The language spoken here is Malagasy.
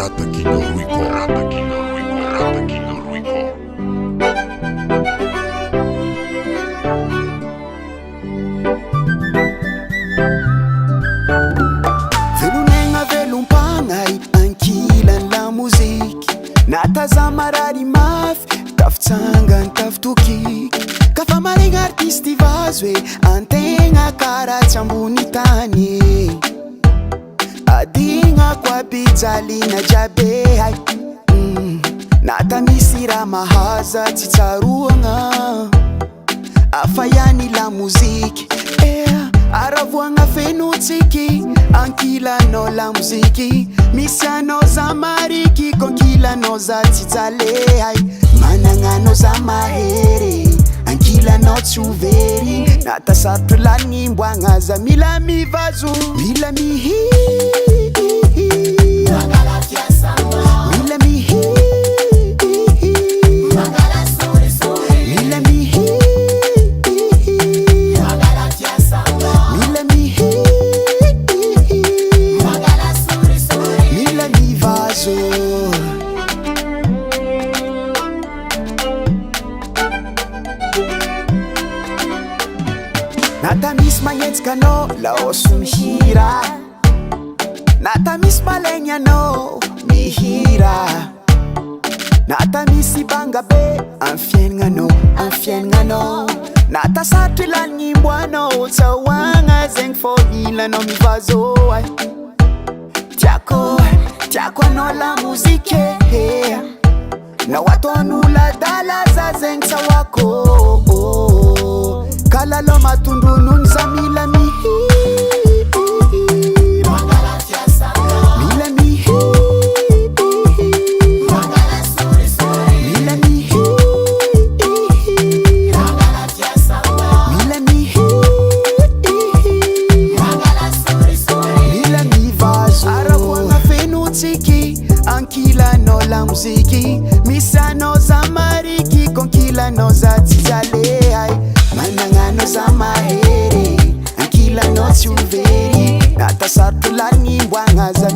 Rata King of Rico, Rata King of Rico, Rata King of Rico. Velonegna velom-panay ankilan la moziky nataza marary mafy tafitsangany tafitokiky kafa maregna artisty vazo hoe antegna karaha tsy ambony tany adigna koa pijalina jiaby hay nata misy raha mahaza tsy tsaroagna afa ihany la moziky aravoagna fenotsiky ankilanao la moziky misy anao za mariky konkilanao za tsy jale hay managnanao za mahery ankilanao tsy overy nata sarotro lany imboagna za mila mivazo mila mihira mila mihira mila mihira mila mivazo nata misy magnetsika anao laoso mihira nata misy malegny anao mihira nata misy banga be amfiaignanao nata sarotry laligny imboanao tsahoagna zegny fô ilanao mivazo ay tiako anao la mozike nao ataon'oladala za zegny tsahoako kalalao matondronony za mila mihira mila mihira mila mihira mila mihira mila mivazo aravoagna fenotsiky ankilanao la moziky misy anao za mariky konkilanao za tsy jale hay managnanao za mahery ankilanao tsy overy nata sarotro lany imboagna za